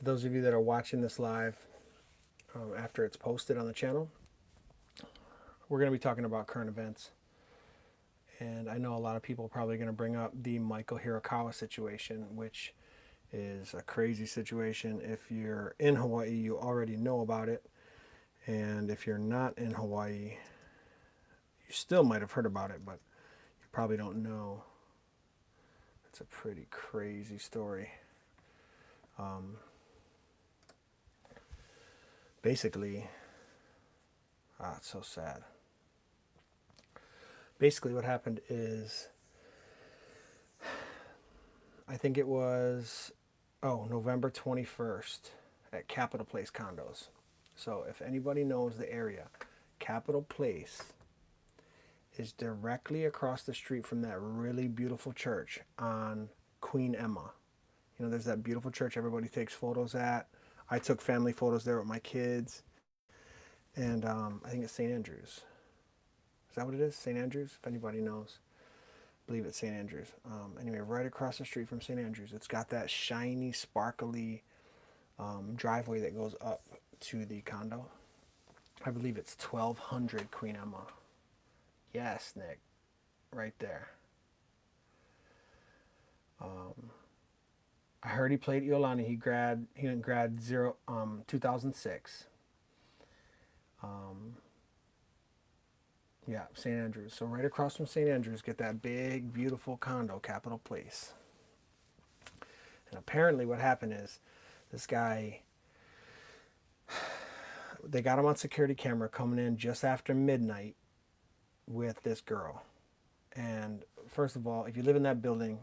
For those of you that are watching this live after it's posted on the channel, we're going to be talking about current events. And I know a lot of people are probably going to bring up the Michael HIROKAWA situation, which is a crazy situation. If you're in Hawaii, you already know about it. And if you're not in Hawaii, you still might have heard about it, but you probably don't know. It's a pretty crazy story. Basically, it's so sad. Basically, what happened is, I think it was, November 21st at Capitol Place condos. So if anybody knows the area, Capitol Place is directly across the street from that really beautiful church on Queen Emma. You know, there's that beautiful church everybody takes photos at. I took family photos there with my kids. And I think it's St. Andrews. Is that what it is? St. Andrews? If anybody knows. I believe it's St. Andrews. Anyway, right across the street from St. Andrews. It's got that shiny, sparkly driveway that goes up to the condo. I believe it's 1200 Queen Emma. Yes, Nick. Right there. I heard he played Iolani. He didn't grad 2006. Yeah, St. Andrews. So right across from St. Andrews, get that big, beautiful condo, Capitol Place. And apparently what happened is this guy, they got him on security camera coming in just after midnight with this girl. And first of all, if you live in that building,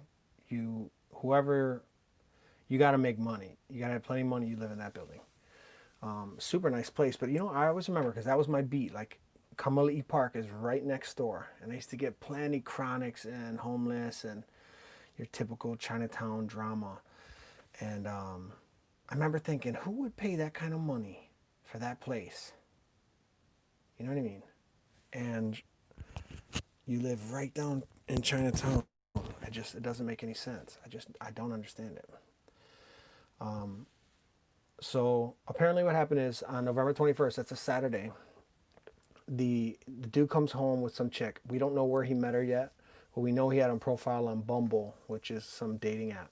you got to make money. You got to have plenty of money. You live in that building. Super nice place. But you know, I always remember, because that was my beat. Like, Kamali'i Park is right next door. And I used to get plenty chronics and homeless and your typical Chinatown drama. And I remember thinking, who would pay that kind of money for that place? You know what I mean? And you live right down in Chinatown. It doesn't make any sense. I don't understand it. So apparently what happened is on November 21st, that's a Saturday, the dude comes home with some chick. We don't know where he met her yet, but we know he had a profile on Bumble, which is some dating app.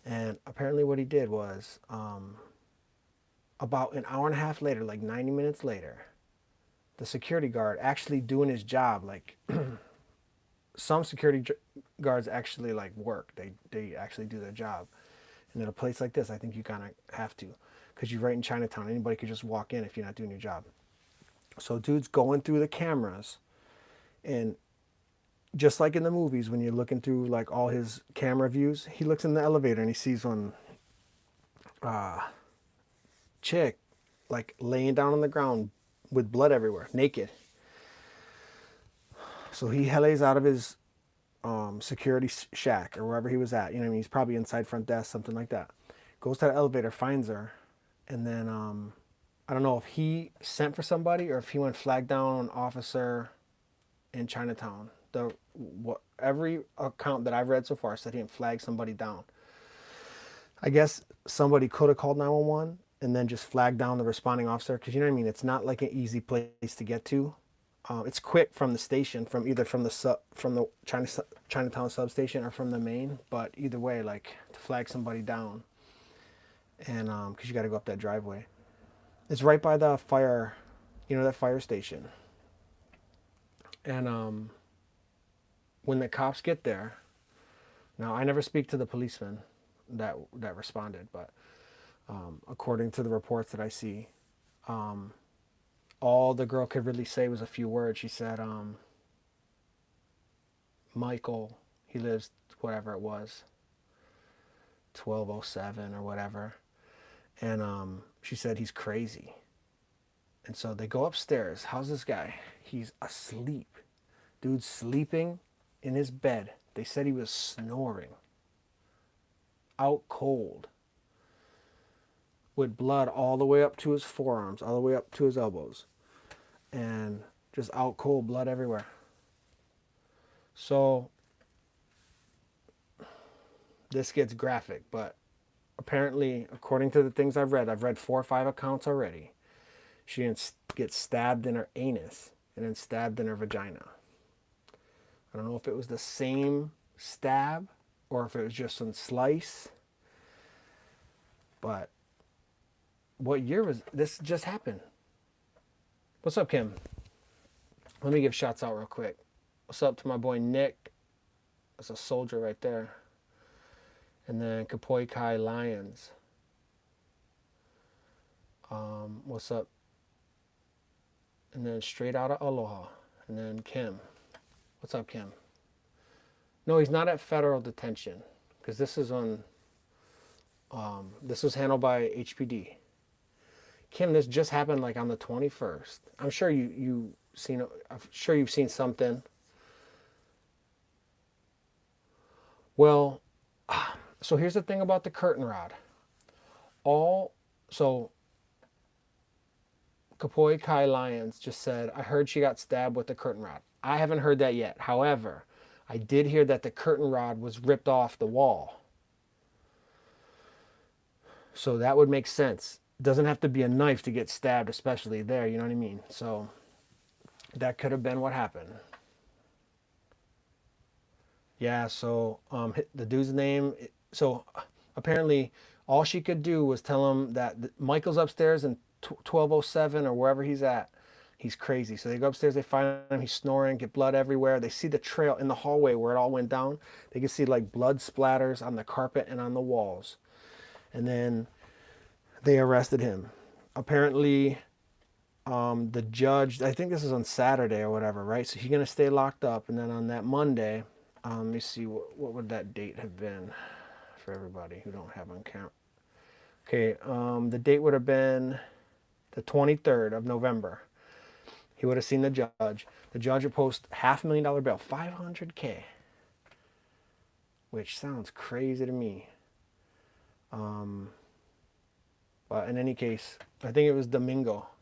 And apparently what he did was, about an hour and a half later, like 90 minutes later, the security guard actually doing his job, like some security guards actually like work. They actually do their job. And in a place like this, I think you kind of have to, because you're right in Chinatown. Anybody could just walk in if you're not doing your job. So dude's going through the cameras, and just like in the movies, when you're looking through like all his camera views, he looks in the elevator and he sees one chick like laying down on the ground with blood everywhere, naked. So he lays out of his security shack or wherever he was at. You know what I mean? He's probably inside front desk, something like that. Goes to the elevator, finds her, and then I don't know if he sent for somebody or if he went flag down an officer in Chinatown. Every account that I've read so far said he didn't flag somebody down. I guess somebody could have called 911 and then just flagged down the responding officer, because you know what I mean? It's not like an easy place to get to. It's quick from the station, from the Chinatown substation or from the main. But either way, like, to flag somebody down, and because you got to go up that driveway. It's right by the fire, that fire station. And when the cops get there, now I never speak to the policeman that responded, but according to the reports that I see, all the girl could really say was a few words. She said, Michael, he lives, whatever it was, 1207 or whatever. And she said, he's crazy. And so they go upstairs. How's this guy? He's asleep. Dude's sleeping in his bed. They said he was snoring. Out cold. With blood all the way up to his forearms, all the way up to his elbows. And just out cold, blood everywhere. So this gets graphic, but apparently, according to the things I've read 4 or 5 accounts already. She didn't get stabbed in her anus and then stabbed in her vagina. I don't know if it was the same stab or if it was just some slice. But what year was this? Just happened? What's up, Kim? Let me give shots out real quick. What's up to my boy Nick? That's a soldier right there. And then Kapoi Kai Lions. What's up? And then straight out of Aloha. And then Kim. What's up, Kim? No, he's not at federal detention because this is on. This was handled by HPD. Kim, this just happened like on the 21st. I'm sure you've seen something. Well, so here's the thing about the curtain rod. Kapoi Kai Lyons just said, I heard she got stabbed with the curtain rod. I haven't heard that yet. However, I did hear that the curtain rod was ripped off the wall. So that would make sense. It doesn't have to be a knife to get stabbed, especially there, you know what I mean? So that could have been what happened. Yeah, so the dude's name, so apparently all she could do was tell him that Michael's upstairs in 1207 or wherever he's at. He's crazy. So they go upstairs, they find him, he's snoring, get blood everywhere. They see the trail in the hallway where it all went down. They can see like blood splatters on the carpet and on the walls. And then they arrested him. Apparently, the judge, I think this is on Saturday or whatever, right? So he's going to stay locked up. And then on that Monday, let me see, what would that date have been for everybody who don't have on count? Okay, the date would have been the 23rd of November. He would have seen the judge. The judge would post $500,000 bail, $500K, which sounds crazy to me. But in any case, I think it was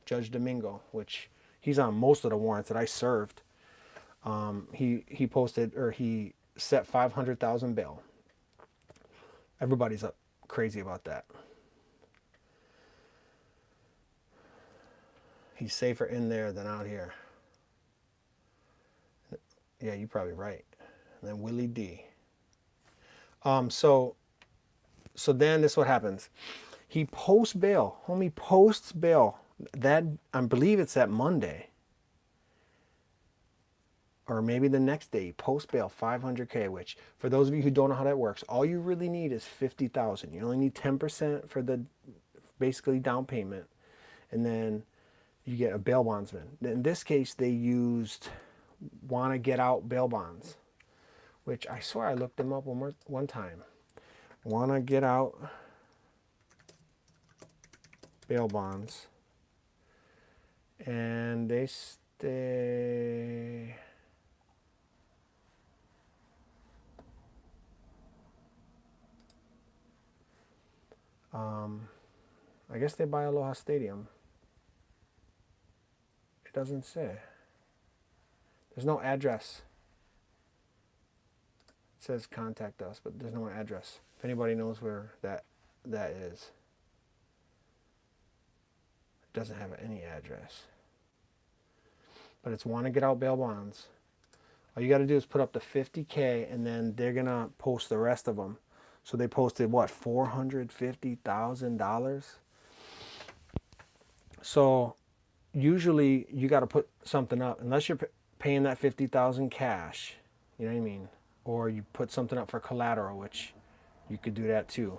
Judge Domingo, which he's on most of the warrants that I served. He posted, or he set 500,000 bail. Everybody's up crazy about that. He's safer in there than out here. Yeah, you're probably right. And then Willie D. So then this is what happens. He posts bail. Homie posts bail. That, I believe it's that Monday. Or maybe the next day, post bail, $500K, which for those of you who don't know how that works, all you really need is $50,000. You only need 10% for the basically down payment. And then you get a bail bondsman. In this case, they used want to get out bail bonds, which I swear I looked them up one time. Want to get out bail bonds. And they stay. I guess they buy Aloha Stadium. It doesn't say. There's no address. It says contact us, but there's no address. If anybody knows where that is. It doesn't have any address. But it's want to get out bail bonds. All you got to do is put up the $50K, and then they're going to post the rest of them. So they posted, what, $450,000? So usually you got to put something up, unless you're paying that $50,000 cash, you know what I mean? Or you put something up for collateral, which you could do that too.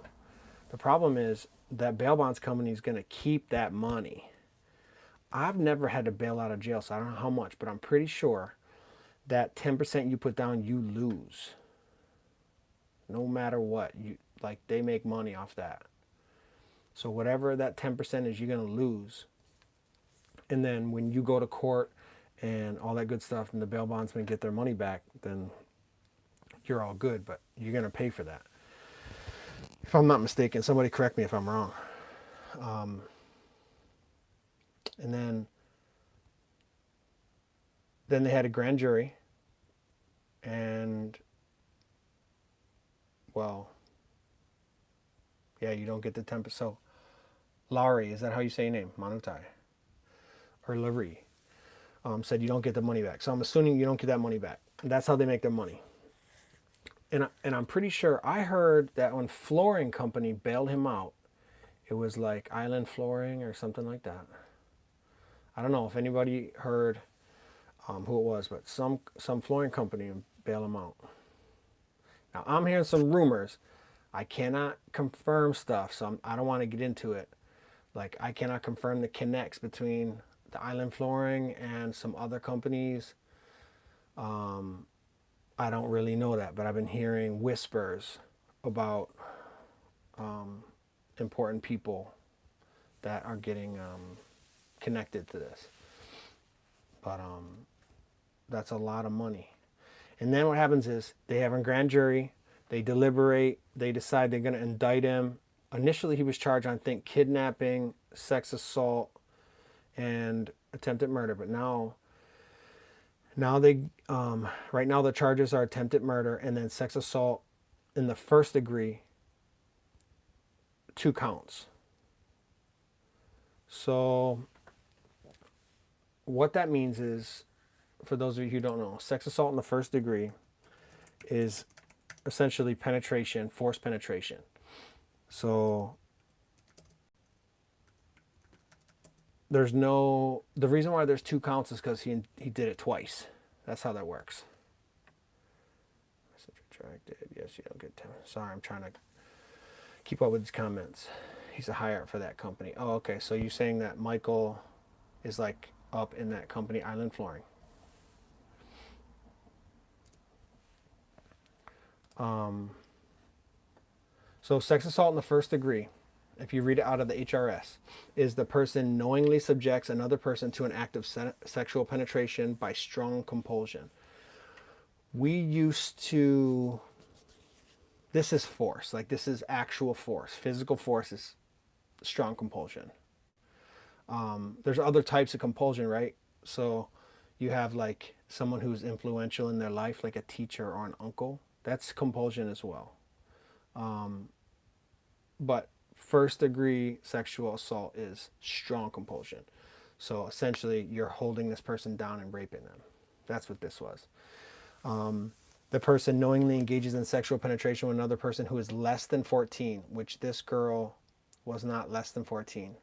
The problem is that bail bonds company is going to keep that money. I've never had to bail out of jail, so I don't know how much, but I'm pretty sure that 10% you put down, you lose. No matter what, they make money off that. So whatever that 10% is, you're going to lose. And then when you go to court and all that good stuff and the bail bondsmen get their money back, then you're all good, but you're going to pay for that. If I'm not mistaken, somebody correct me if I'm wrong. And then they had a grand jury, and well, Yeah, you don't get the 10%. So Laurie, is that how you say your name? Manutai. Or Larry. Said you don't get the money back. So I'm assuming you don't get that money back. And that's how they make their money. And I'm pretty sure I heard that when Flooring Company bailed him out, it was like Island Flooring or something like that. I don't know if anybody heard who it was, but some flooring company bailed him out. Now I'm hearing some rumors. I cannot confirm stuff, so I don't want to get into it. Like I cannot confirm the connects between the Island Flooring and some other companies. I don't really know that, but I've been hearing whispers about important people that are getting connected to this. But that's a lot of money. And then what happens is they have a grand jury, they deliberate, they decide they're going to indict him. Initially, he was charged on, I think, kidnapping, sex assault, and attempted murder. But now they, right now the charges are attempted murder and then sex assault in the first degree, 2 counts. So what that means is, for those of you who don't know, sex assault in the first degree is essentially penetration, forced penetration. So the reason why there's 2 counts is because he did it twice. That's how that works. Message retracted. Yes, you don't get 10. Sorry, I'm trying to keep up with his comments. He's a higher for that company. Oh, okay. So you're saying that Michael is like up in that company, Island Flooring. So sex assault in the first degree, if you read it out of the HRS, is the person knowingly subjects another person to an act of sexual penetration by strong compulsion. We used to, this is force, like this is actual force. Physical force is strong compulsion. There's other types of compulsion, right? So you have like someone who's influential in their life, like a teacher or an uncle. That's compulsion as well. But first degree sexual assault is strong compulsion. So essentially you're holding this person down and raping them. That's what this was. The person knowingly engages in sexual penetration with another person who is less than 14, which this girl was not less than 14.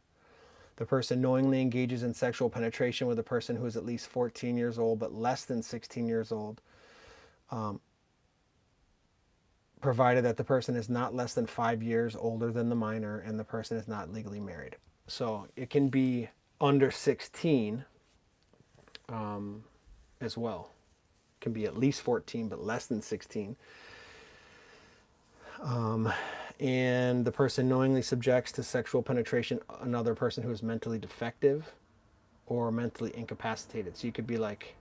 The person knowingly engages in sexual penetration with a person who is at least 14 years old but less than 16 years old, provided that the person is not less than 5 years older than the minor and the person is not legally married. So it can be under 16 as well. It can be at least 14 but less than 16. And the person knowingly subjects to sexual penetration another person who is mentally defective or mentally incapacitated. So you could be like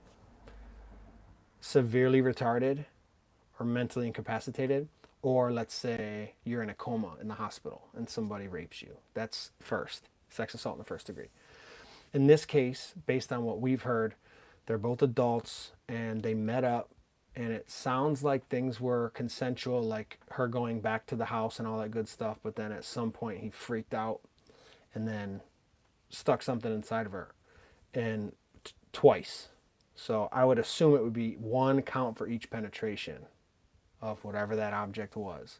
severely retarded or mentally incapacitated, or let's say you're in a coma in the hospital and somebody rapes you. That's first, sex assault in the first degree. In this case, based on what we've heard, they're both adults and they met up, and it sounds like things were consensual, like her going back to the house and all that good stuff, but then at some point he freaked out and then stuck something inside of her, and twice. So I would assume it would be 1 count for each penetration of whatever that object was.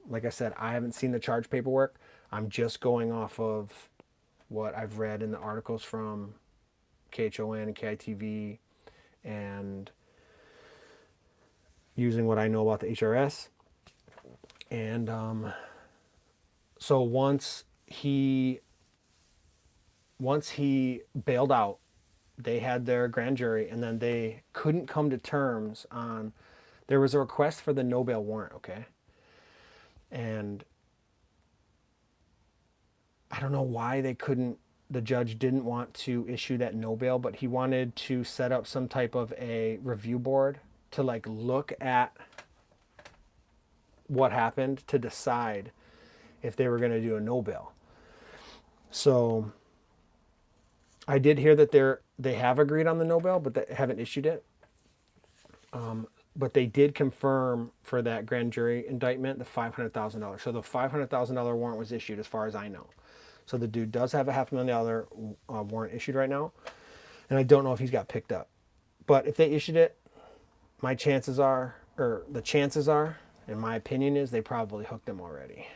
Like I said, I haven't seen the charge paperwork. I'm just going off of what I've read in the articles from KHON and KITV and using what I know about the HRS. And so once he bailed out, they had their grand jury, and then they couldn't come to terms on, there was a request for the no bail warrant, okay? And I don't know why they couldn't, the judge didn't want to issue that no bail, but he wanted to set up some type of a review board to like look at what happened to decide if they were going to do a no bail. So I did hear that they have agreed on the no bail, but they haven't issued it. But they did confirm for that grand jury indictment the $500,000. So the $500,000 warrant was issued, as far as I know. So the dude does have a $500,000 warrant issued right now, and I don't know if he's got picked up. But if they issued it, my chances are, or the chances are, in my opinion, is they probably hooked him already.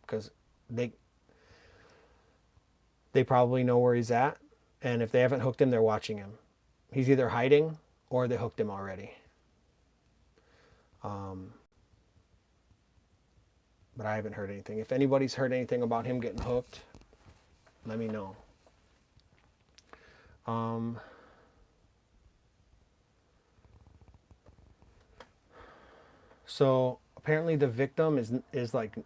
Because they probably know where he's at, and if they haven't hooked him, they're watching him. He's either hiding or they hooked him already. But I haven't heard anything. If anybody's heard anything about him getting hooked, let me know. So apparently the victim is like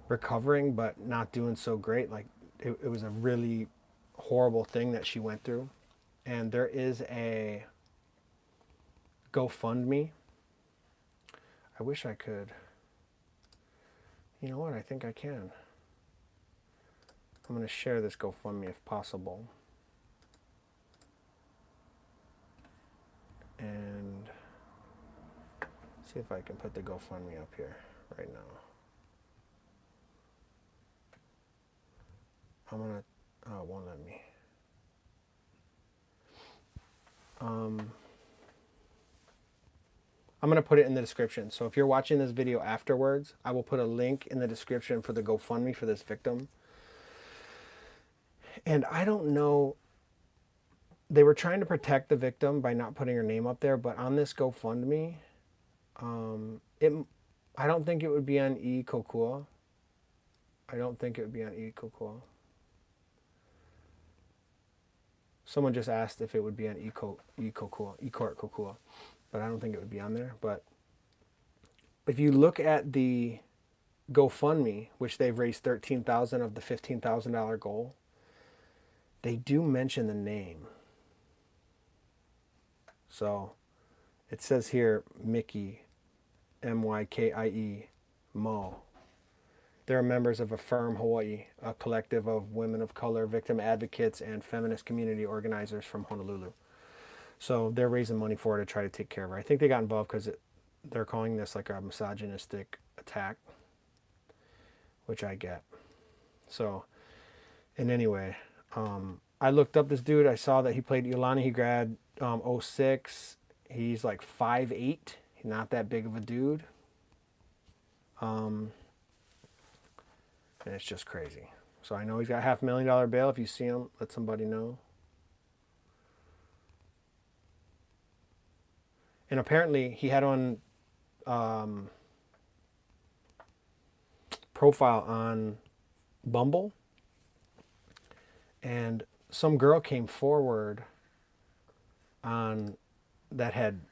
recovering, but not doing so great. Like it was a really horrible thing that she went through. And there is a GoFundMe. I wish I could. You know what? I think I can. I'm going to share this GoFundMe if possible. And see if I can put the GoFundMe up here right now. I'm going to, oh, it won't let me. I'm going to put it in the description. So if you're watching this video afterwards, I will put a link in the description for the GoFundMe for this victim. And I don't know, they were trying to protect the victim by not putting her name up there, but on this GoFundMe, I don't think it would be on eKokua. I don't think it would be on eKokua. Someone just asked if it would be on eKokua, but I don't think it would be on there. But if you look at the GoFundMe, which they've raised $13,000 of the $15,000 goal, they do mention the name. So it says here, Mickey, M-Y-K-I-E, Mo. They're members of Affirm Hawaii, a collective of women of color, victim advocates, and feminist community organizers from Honolulu. So they're raising money for her to try to take care of her. I think they got involved because they're calling this like a misogynistic attack, which I get. So, and anyway, I looked up this dude. I saw that he played Iolani. He grad 06. He's like 5'8". He's not that big of a dude. And it's just crazy. So I know he's got $500,000 bail. If you see him, let somebody know. And apparently he had on profile on Bumble. And some girl came forward on that had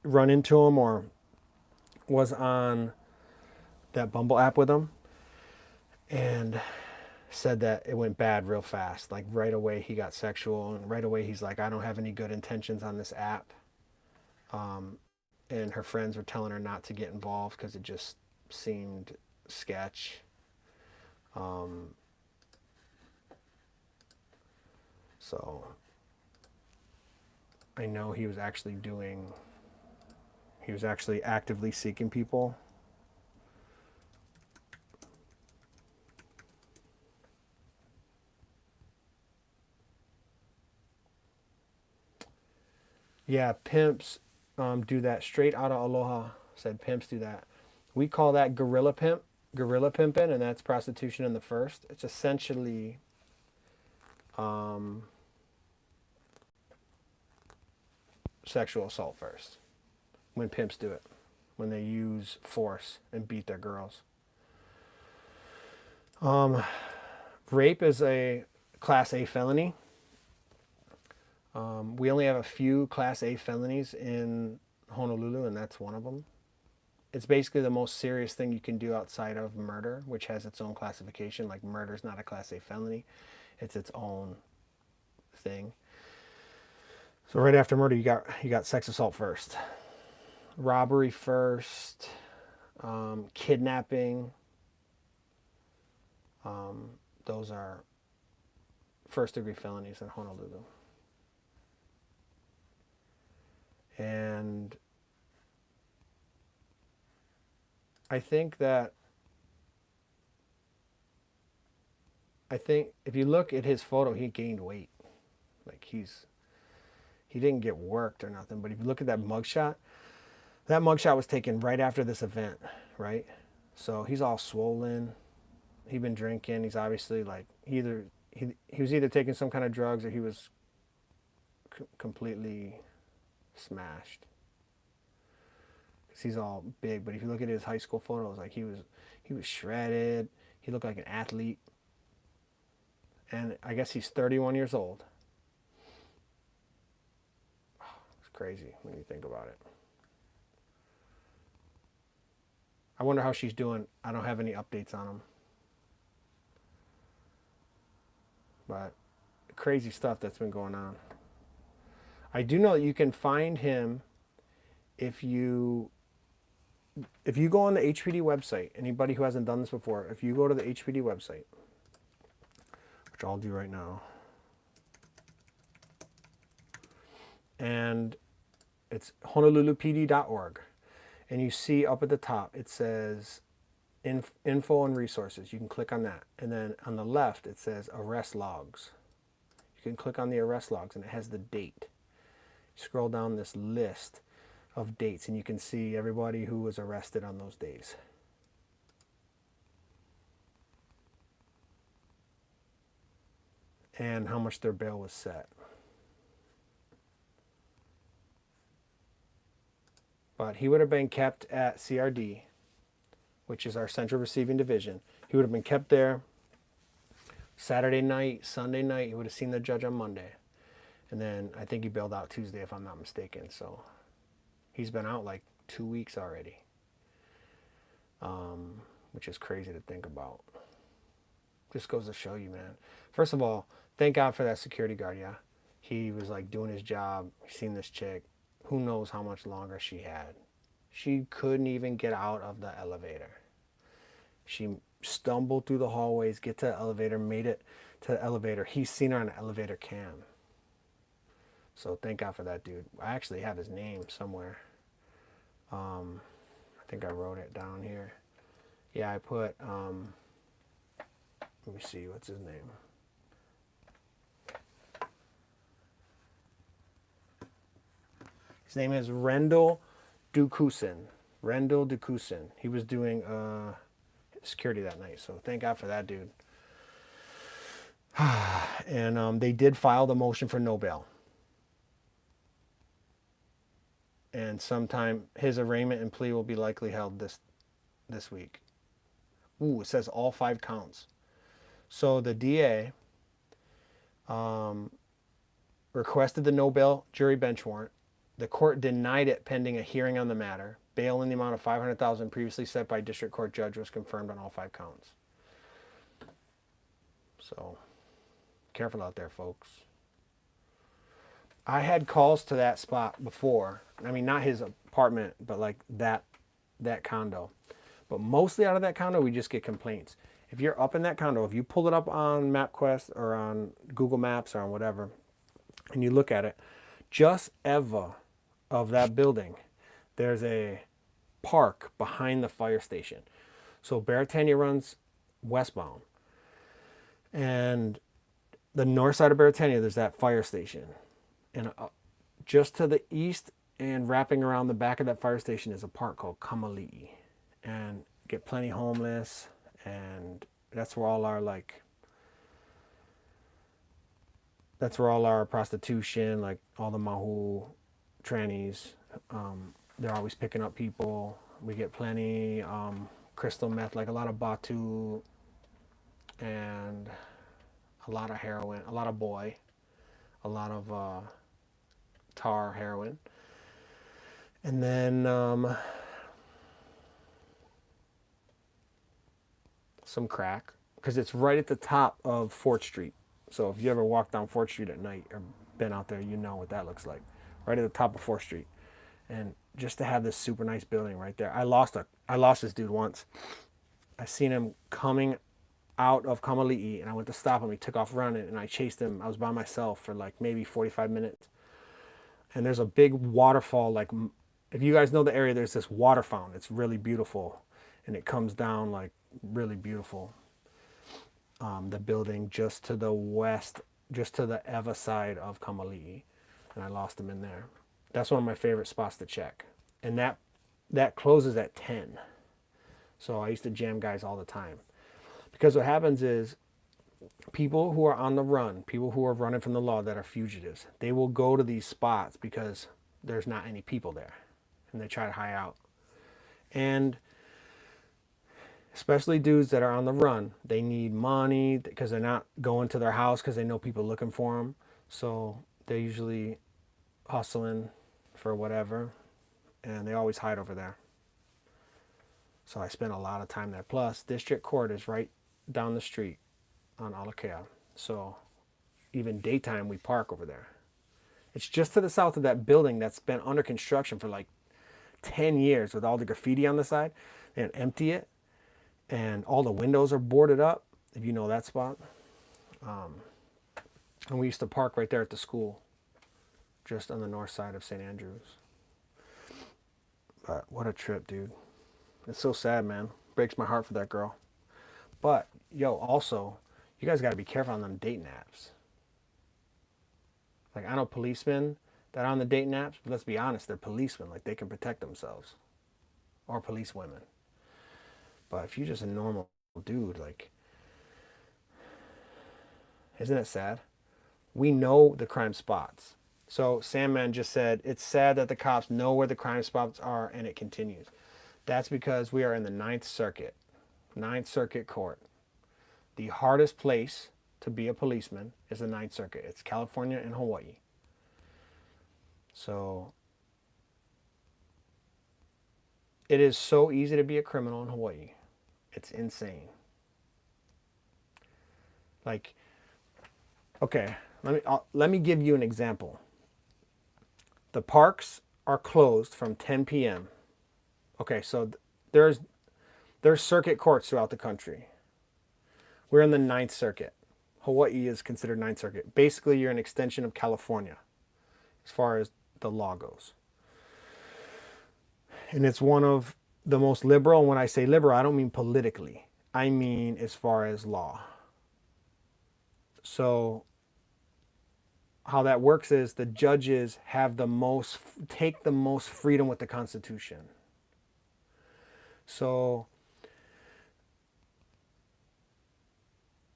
run into him or was on that Bumble app with him, and said that it went bad real fast. Like right away he got sexual, and right away he's like, I don't have any good intentions on this app. And her friends were telling her not to get involved because it just seemed sketch. So I know he was actually actively seeking people. Yeah, pimps do that. Straight out of Aloha said pimps do that. We call that gorilla pimping, and that's prostitution in the first. It's essentially sexual assault first. When pimps do it, when they use force and beat their girls. Rape is a Class A felony. We only have a few Class A felonies in Honolulu, and that's one of them. It's basically the most serious thing you can do outside of murder, which has its own classification. Like murder is not a Class A felony. It's its own thing. So right after murder, you got sex assault first, robbery first, kidnapping. Those are first-degree felonies in Honolulu. And I think if you look at his photo, he gained weight. Like he didn't get worked or nothing. But if you look at that mugshot was taken right after this event, right? So he's all swollen. He'd been drinking. He's obviously like he was either taking some kind of drugs or he was completely smashed. Cause he's all big. But if you look at his high school photos, like he was shredded. He looked like an athlete. And I guess he's 31 years old. It's crazy when you think about it. I wonder how she's doing. I don't have any updates on him. But crazy stuff that's been going on. I do know that you can find him if you go on the HPD website. Anybody who hasn't done this before, if you go to the HPD website, which I'll do right now, and it's honolulupd.org, and you see up at the top it says info and resources. You can click on that, and then on the left it says arrest logs. You can click on the arrest logs and it has the date. You scroll down this list of dates and you can see everybody who was arrested on those days. And how much their bail was set. But he would have been kept at CRD, which is our Central Receiving Division. He would have been kept there Saturday night, Sunday night. He would have seen the judge on Monday. And then I think he bailed out Tuesday, if I'm not mistaken. So he's been out like 2 weeks already, which is crazy to think about. Just goes to show you, man. First of all, thank God for that security guard, yeah. He was like doing his job. He seen this chick. Who knows how much longer she had. She couldn't even get out of the elevator. She stumbled through the hallways, get to the elevator, made it to the elevator. He's seen her on an elevator cam. So thank God for that dude. I actually have his name somewhere. I think I wrote it down here. Yeah, I put, let me see, what's his name? His name is Rendell Dukusin. Rendell Dukusin. He was doing security that night, so thank God for that dude. And they did file the motion for no bail. And sometime his arraignment and plea will be likely held this week. Ooh, it says all 5 counts. So the DA requested the no bail jury bench warrant. The court denied it pending a hearing on the matter. Bail in the amount of $500,000 previously set by district court judge was confirmed on all 5 counts. So careful out there, folks. I had calls to that spot before. I mean, not his apartment, but like that condo. But mostly out of that condo, we just get complaints. If you're up in that condo, if you pull it up on MapQuest or on Google Maps or on whatever, and you look at it, just ever of that building, there's a park behind the fire station. So Beretania runs westbound. And the north side of Beretania, there's that fire station. And just to the east and wrapping around the back of that fire station is a park called Kamali'i. And get plenty homeless. And that's where all our prostitution, like all the mahu trannies, they're always picking up people. We get plenty crystal meth, like a lot of batu and a lot of heroin, a lot of boy, a lot of tar heroin. And then some crack, because it's right at the top of 4th Street. So if you ever walk down 4th Street at night or been out there, you know what that looks like. Right at the top of 4th Street. And just to have this super nice building right there. I lost this dude once. I seen him coming out of Kamali'i and I went to stop him. He took off running and I chased him. I was by myself for like maybe 45 minutes. And there's a big waterfall. Like, if you guys know the area, there's this water fountain. It's really beautiful. And it comes down like really beautiful. The building just to the west, just to the Eva side of Kamali'i. And I lost them in there. That's one of my favorite spots to check. And that closes at 10. So I used to jam guys all the time. Because what happens is people who are on the run, people who are running from the law that are fugitives, they will go to these spots because there's not any people there. And they try to hide out. And especially dudes that are on the run, they need money because they're not going to their house because they know people looking for them. So they're usually hustling for whatever. And they always hide over there. So I spent a lot of time there. Plus, District Court is right down the street on Alakea. So even daytime, we park over there. It's just to the south of that building that's been under construction for like 10 years with all the graffiti on the side. And empty it. And all the windows are boarded up, if you know that spot. And we used to park right there at the school, just on the north side of St. Andrews. But what a trip, dude. It's so sad, man. Breaks my heart for that girl. But, yo, also, you guys got to be careful on them dating apps. Like, I know policemen that are on the dating apps, but let's be honest, they're policemen. Like, they can protect themselves. Or police women. But if you're just a normal dude, like, isn't it sad? We know the crime spots. So Sandman just said, it's sad that the cops know where the crime spots are, and it continues. That's because we are in the Ninth Circuit Court. The hardest place to be a policeman is the Ninth Circuit. It's California and Hawaii. So it is so easy to be a criminal in Hawaii. It's insane. Like, okay, let me give you an example. The parks are closed from 10 p.m. Okay, so there's circuit courts throughout the country. We're in the Ninth Circuit. Hawaii is considered Ninth Circuit. Basically, you're an extension of California as far as the law goes. And it's one of the most liberal. And when I say liberal, I don't mean politically. I mean as far as law. So how that works is the judges have take the most freedom with the Constitution. So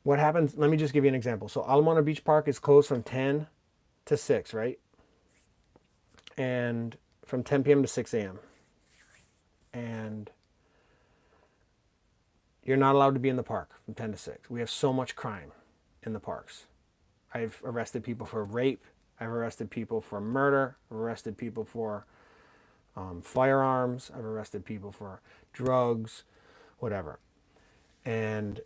what happens, let me just give you an example. So Alamana Beach Park is closed from 10 to 6, right? And from 10 p.m. to 6 a.m. And you're not allowed to be in the park from 10 to 6. We have so much crime in the parks. I've arrested people for rape. I've arrested people for murder. I've arrested people for firearms. I've arrested people for drugs, whatever. And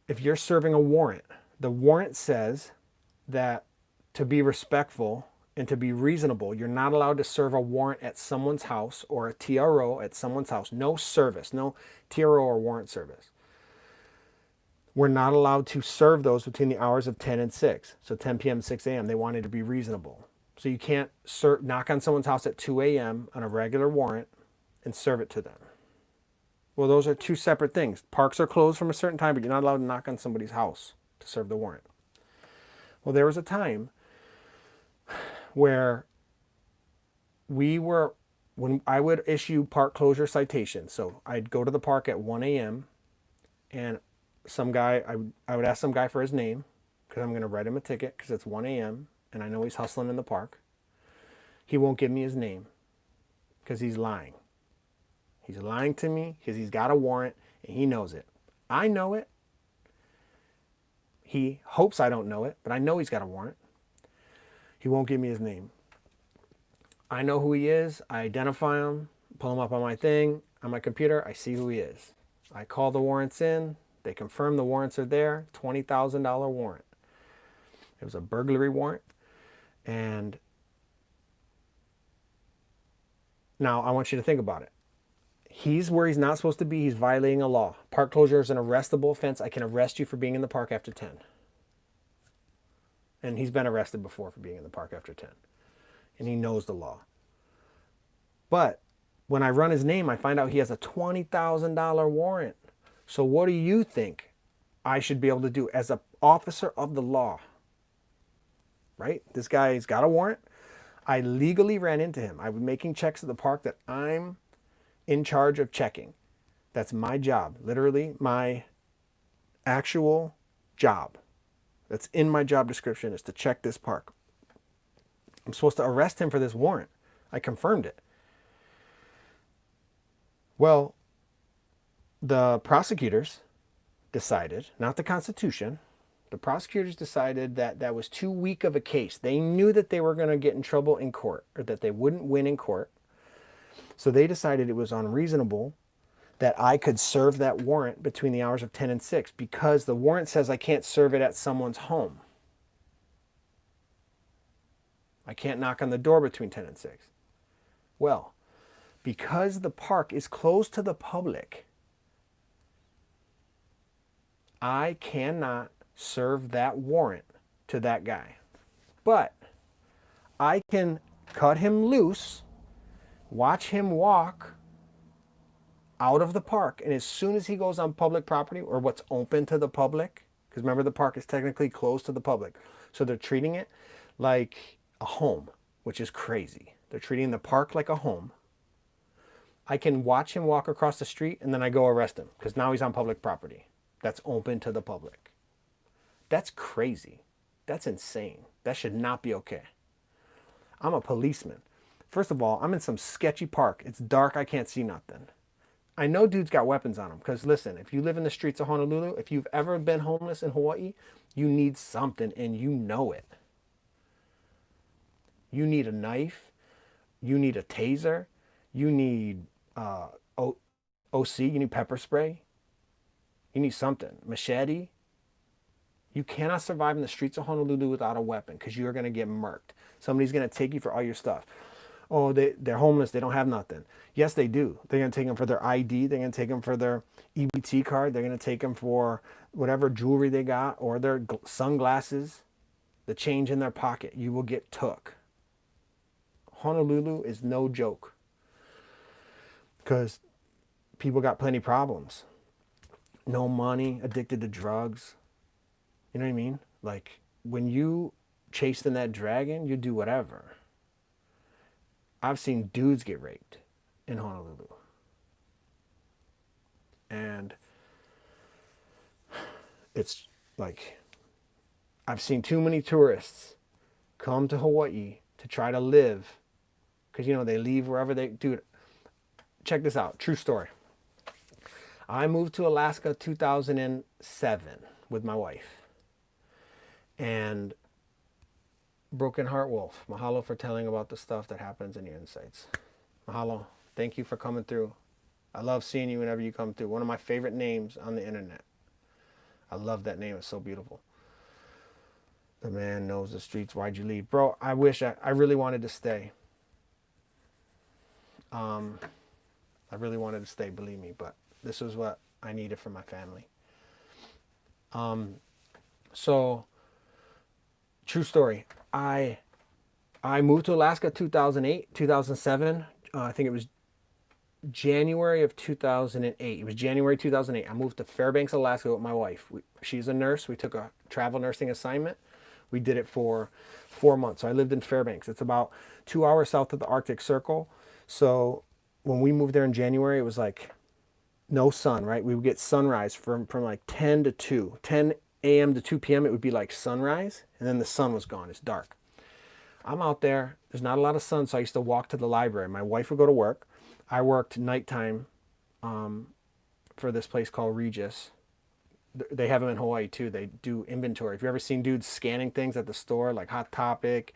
if you're serving a warrant, the warrant says that to be respectful and to be reasonable, you're not allowed to serve a warrant at someone's house or a TRO at someone's house. No service, no TRO or warrant service. We're not allowed to serve those between the hours of 10 and 6. So 10 p.m. to 6 a.m. They wanted to be reasonable. So you can't knock on someone's house at 2 a.m. on a regular warrant and serve it to them. Well, those are two separate things. Parks are closed from a certain time, but you're not allowed to knock on somebody's house to serve the warrant. Well, there was a time where when I would issue park closure citations. So I'd go to the park at 1 a.m. and I would ask some guy for his name because I'm going to write him a ticket because it's 1 a.m. and I know he's hustling in the park. He won't give me his name because he's lying. He's lying to me because he's got a warrant and he knows it. I know it. He hopes I don't know it, but I know he's got a warrant. He won't give me his name. I know who he is. I identify him, pull him up on my thing, on my computer. I see who he is. I call the warrants in. They confirm the warrants are there. $20,000 warrant. It was a burglary warrant. And now I want you to think about it. He's where he's not supposed to be. He's violating a law. Park closure is an arrestable offense. I can arrest you for being in the park after 10. And he's been arrested before for being in the park after 10. And he knows the law. But when I run his name, I find out he has a $20,000 warrant. So what do you think I should be able to do as an officer of the law? Right? This guy's got a warrant. I legally ran into him. I was making checks at the park that I'm in charge of checking. That's my job. Literally my actual job. That's in my job description, is to check this park. I'm supposed to arrest him for this warrant. I confirmed it. Well, the prosecutors decided, not the Constitution, the prosecutors decided that that was too weak of a case. They knew that they were going to get in trouble in court, or that they wouldn't win in court. So they decided it was unreasonable that I could serve that warrant between the hours of 10 and 6, because the warrant says I can't serve it at someone's home. I can't knock on the door between 10 and 6. Well, because the park is closed to the public, I cannot serve that warrant to that guy. But I can cut him loose, watch him walk out of the park, and as soon as he goes on public property, or what's open to the public, because remember the park is technically closed to the public, so they're treating it like a home, which is crazy. They're treating the park like a home. I can watch him walk across the street, and then I go arrest him, because now he's on public property that's open to the public. That's crazy. That's insane. That should not be okay. I'm a policeman. First of all, I'm in some sketchy park. It's dark. I can't see nothing. I know dudes got weapons on them, because listen, if you live in the streets of Honolulu, if you've ever been homeless in Hawaii, you need something, and you know it. You need a knife. You need a taser. You need OC. You need pepper spray. You need something. Machete. You cannot survive in the streets of Honolulu without a weapon, because you're going to get murked. Somebody's going to take you for all your stuff. Oh, they're homeless. They don't have nothing. Yes, they do. They're going to take them for their ID. They're going to take them for their EBT card. They're going to take them for whatever jewelry they got, or their sunglasses, the change in their pocket. You will get took. Honolulu is no joke, because people got plenty of problems. No money, addicted to drugs. You know what I mean? Like, when you chasing that dragon, you do whatever. I've seen dudes get raped in Honolulu. And it's like, I've seen too many tourists come to Hawaii to try to live, because, you know, they leave wherever they... Dude, check this out. True story. I moved to Alaska 2007 with my wife. And Broken Heart Wolf, mahalo for telling about the stuff that happens in your insights. Mahalo. Thank you for coming through. I love seeing you whenever you come through. One of my favorite names on the internet. I love that name. It's so beautiful. The man knows the streets. Why'd you leave? Bro, I wish I really wanted to stay. I really wanted to stay, believe me, but this was what I needed for my family. So, true story. I moved to Alaska 2008, 2007. I think it was January of 2008. It was January 2008. I moved to Fairbanks, Alaska with my wife. She's a nurse. We took a travel nursing assignment. We did it for 4 months. So I lived in Fairbanks. It's about 2 hours south of the Arctic Circle. So when we moved there in January, it was like no sun, right? We would get sunrise from like 10 to 2. 10 a.m. to 2 p.m. it would be like sunrise, and then the sun was gone. It's dark. I'm out there. There's not a lot of sun, so I used to walk to the library. My wife would go to work. I worked nighttime for this place called Regis. They have them in Hawaii too. They do inventory. Have you ever seen dudes scanning things at the store, like Hot Topic,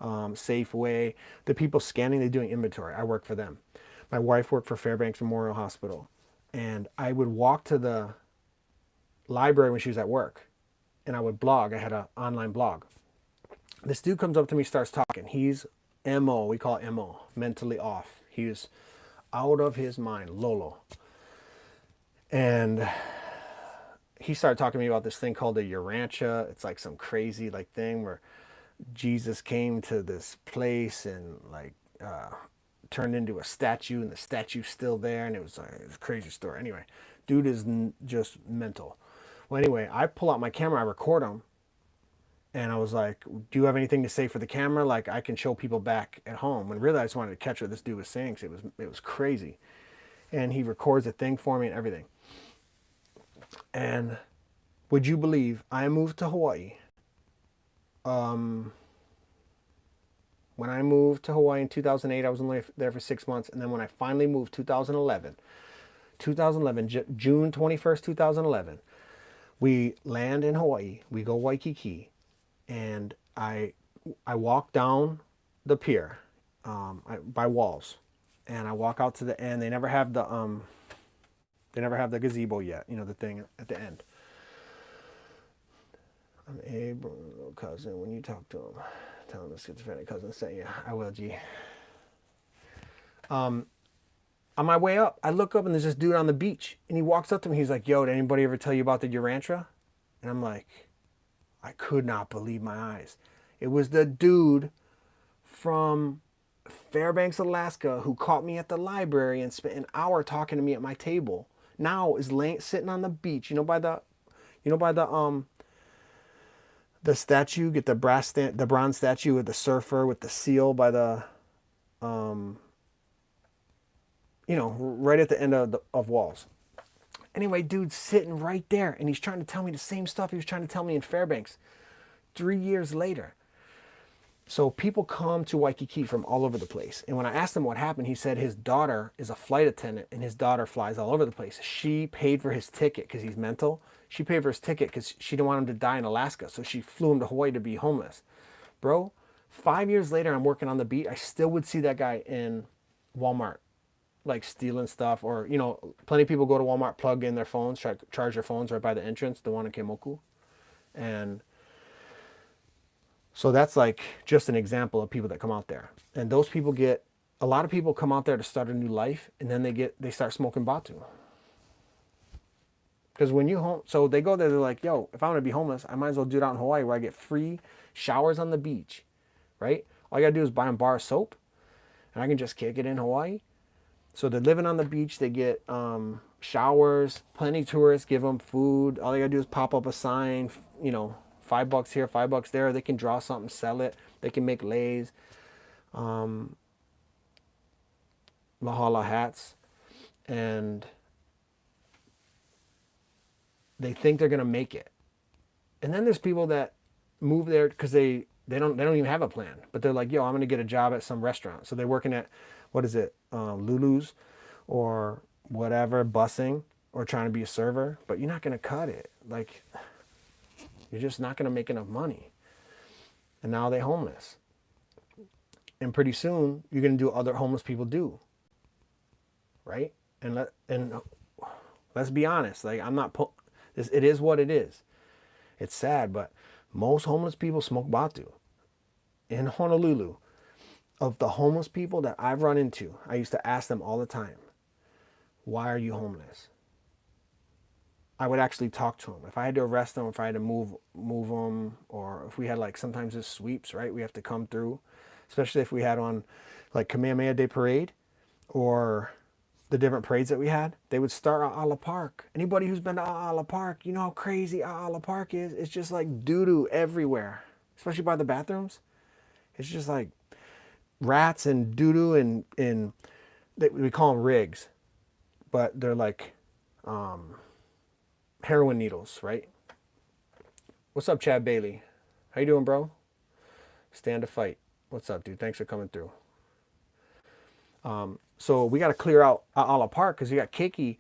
Safeway? The people scanning, they're doing inventory. I work for them. My wife worked for Fairbanks Memorial Hospital. And I would walk to the library when she was at work, and I would blog. I had an online blog. This dude comes up to me, starts talking. He's MO, we call it MO, mentally off. He was out of his mind, Lolo. And he started talking to me about this thing called a Urantia. It's like some crazy like thing where Jesus came to this place and like turned into a statue, and the statue's still there, and it was a crazy story. Anyway, dude is just mental. Well, anyway, I pull out my camera, I record him, and I was like, "Do you have anything to say for the camera? Like, I can show people back at home." And really, I just wanted to catch what this dude was saying because it was crazy. And he records a thing for me and everything. And would you believe I moved to Hawaii? When I moved to Hawaii in 2008, I was only there for 6 months. And then when I finally moved, 2011, June 21st, 2011, we land in Hawaii. We go Waikiki. And I walk down the pier by walls. And I walk out to the end. They never have the gazebo yet, you know, the thing at the end. I'm a cousin. When you talk to him, tell him the schizophrenic cousin sent you. I will, G. On my way up, I look up and there's this dude on the beach, and he walks up to me. He's like, "Yo, did anybody ever tell you about the Urantia?" And I'm like, I could not believe my eyes. It was the dude from Fairbanks, Alaska, who caught me at the library and spent an hour talking to me at my table. Now is sitting on the beach, by the statue, get the bronze statue with the surfer with the seal by the, right at the end of walls. Anyway, dude's sitting right there, and he's trying to tell me the same stuff he was trying to tell me in Fairbanks 3 years later. So people come to Waikiki from all over the place. And when I asked him what happened, he said his daughter is a flight attendant, and his daughter flies all over the place. She paid for his ticket because he's mental. She paid for his ticket because she didn't want him to die in Alaska. So she flew him to Hawaii to be homeless. Bro, 5 years later, I'm working on the beat. I still would see that guy in Walmart, like stealing stuff. Or, plenty of people go to Walmart, plug in their phones, charge their phones right by the entrance, the one in Keimoku. And so that's like just an example of people that come out there. And those people a lot of people come out there to start a new life, and then they start smoking Batu. Because when so they go there, they're like, "Yo, if I want to be homeless, I might as well do it out in Hawaii where I get free showers on the beach," right? All I gotta do is buy a bar of soap, and I can just kick it in Hawaii. So they're living on the beach, they get showers, plenty of tourists, give them food. All they gotta do is pop up a sign, $5 here, $5 there. They can draw something, sell it. They can make leis, Lahala hats, and they think they're gonna make it. And then there's people that move there because they don't even have a plan, but they're like, "Yo, I'm gonna get a job at some restaurant." So they're working at Lulu's or whatever, bussing, or trying to be a server. But you're not gonna cut it. Like, you're just not going to make enough money. And now they're homeless. And pretty soon, you're going to do what other homeless people do. Right? And let's be honest. Like, it is what it is. It's sad, but most homeless people smoke Batu. In Honolulu, of the homeless people that I've run into, I used to ask them all the time, "Why are you homeless?" I would actually talk to them. If I had to arrest them, if I had to move them, or if we had sometimes it's sweeps, right? We have to come through, especially if we had on like Kamehameha Day Parade or the different parades that we had. They would start at Ala Park. Anybody who's been to Ala Park, you know how crazy Ala Park is? It's just like doo-doo everywhere, especially by the bathrooms. It's just like rats and doo-doo and we call them rigs, but they're like heroin needles, right? What's up, Chad Bailey? How you doing, bro? Stand to fight. What's up, dude? Thanks for coming through. So we got to clear out Ala Park because you got Keiki,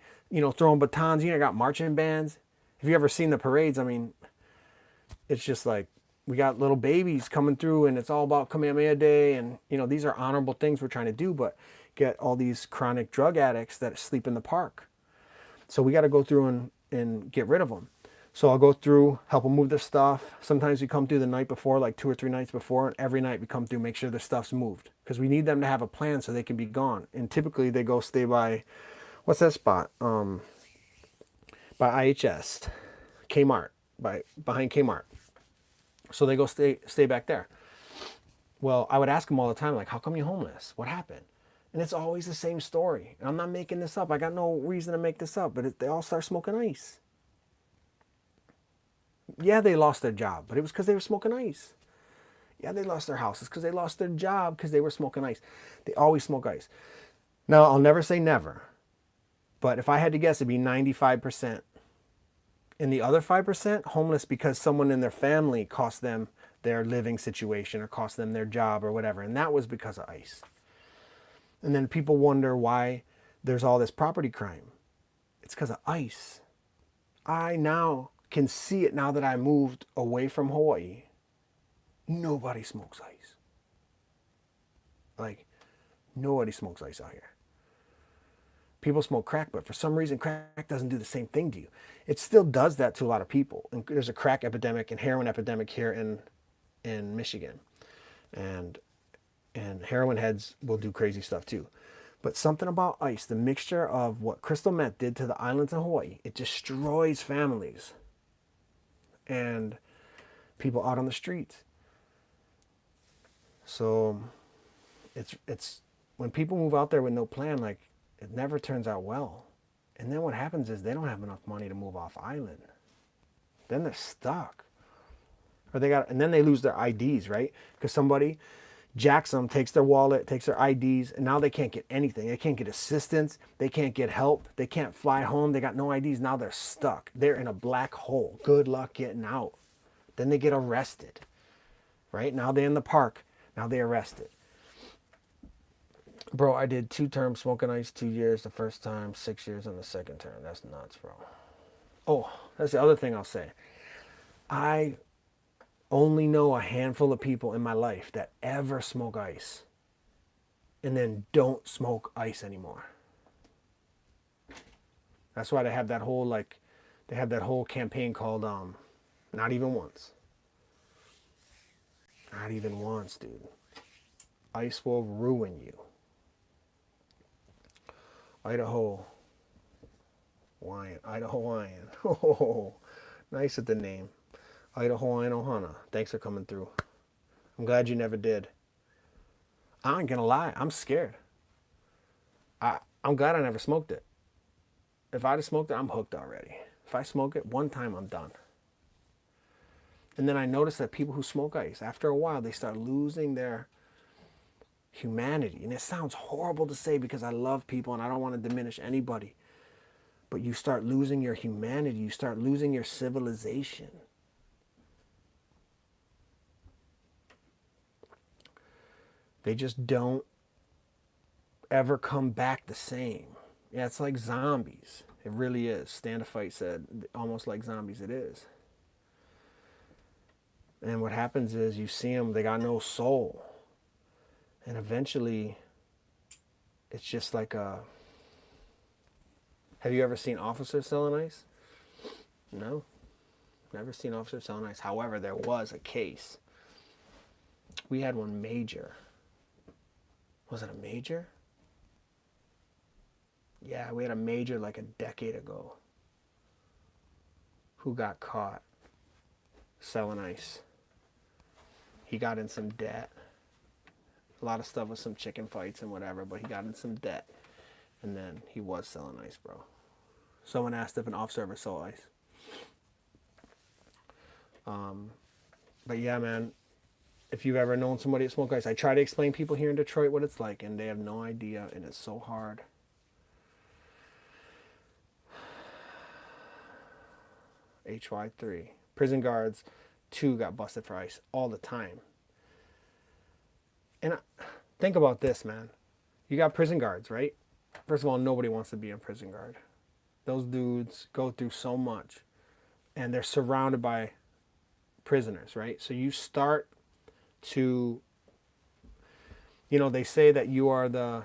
throwing batons. You got marching bands. If you ever seen the parades, I mean, it's just like we got little babies coming through, and it's all about Kamehameha Day, and these are honorable things we're trying to do, but get all these chronic drug addicts that sleep in the park. So we got to go through and get rid of them. So I'll go through, help them move their stuff. Sometimes we come through the night before, like 2 or 3 nights before, and every night we come through, make sure their stuff's moved, because we need them to have a plan so they can be gone. And typically they go stay by, what's that spot? By IHS. Kmart, behind Kmart. So they go stay back there. Well, I would ask them all the time, like, how come you're homeless? What happened? And it's always the same story. And I'm not making this up. I got no reason to make this up, but they all start smoking ice. Yeah, they lost their job, but it was because they were smoking ice. Yeah, they lost their houses because they lost their job because they were smoking ice. They always smoke ice. Now, I'll never say never, but if I had to guess, it'd be 95%. And the other 5%, homeless because someone in their family cost them their living situation or cost them their job or whatever. And that was because of ice. And then people wonder why there's all this property crime. It's because of ice. I now can see it now that I moved away from Hawaii. Nobody smokes ice. Like, nobody smokes ice out here. People smoke crack, but for some reason, crack doesn't do the same thing to you. It still does that to a lot of people. And there's a crack epidemic and heroin epidemic here in Michigan. And heroin heads will do crazy stuff too. But something about ice, the mixture of what crystal meth did to the islands in Hawaii, it destroys families and people out on the streets. So it's when people move out there with no plan, like, it never turns out well. And then what happens is they don't have enough money to move off island. Then they're stuck. And then they lose their IDs, right? Because somebody jacks them, takes their wallet, takes their IDs, and now they can't get anything. They can't get assistance. They can't get help. They can't fly home. They got no IDs. Now they're stuck. They're in a black hole. Good luck getting out. Then they get arrested, right? Now they're in the park. Now they're arrested. Bro, I did 2 terms smoking ice, 2 years the first time, 6 years on the second term. That's nuts, bro. Oh, that's the other thing I'll say. I only know a handful of people in my life that ever smoke ice and then don't smoke ice anymore. That's why they have that whole campaign called Not Even Once. Not even once, dude. Ice will ruin you. Idaho Hawaiian. Oh, nice at the name. Idaho Hawaiian Ohana. Thanks for coming through. I'm glad you never did. I ain't gonna lie, I'm scared. I'm glad I never smoked it. If I'd have smoked it, I'm hooked already. If I smoke it one time, I'm done. And then I noticed that people who smoke ice, after a while, they start losing their humanity. And it sounds horrible to say because I love people and I don't want to diminish anybody. But you start losing your humanity. You start losing your civilization. They just don't ever come back the same. Yeah, it's like zombies. It really is. Stand a Fight said, almost like zombies it is. And what happens is you see them, they got no soul. And eventually, it's just like a... Have you ever seen officers selling ice? No. Never seen officers selling ice. However, there was a case. We had one major. Was it a major? Yeah, we had a major like a decade ago who got caught selling ice. He got in some debt. A lot of stuff with some chicken fights and whatever, but he got in some debt. And then he was selling ice, bro. Someone asked if an officer ever sold ice. But yeah, man, if you've ever known somebody that smoked ice, I try to explain people here in Detroit what it's like, and they have no idea, and it's so hard. HY3. Prison guards, 2 got busted for ice all the time. And think about this, man. You got prison guards, right? First of all, nobody wants to be a prison guard. Those dudes go through so much. And they're surrounded by prisoners, right? So you start to, they say that you are the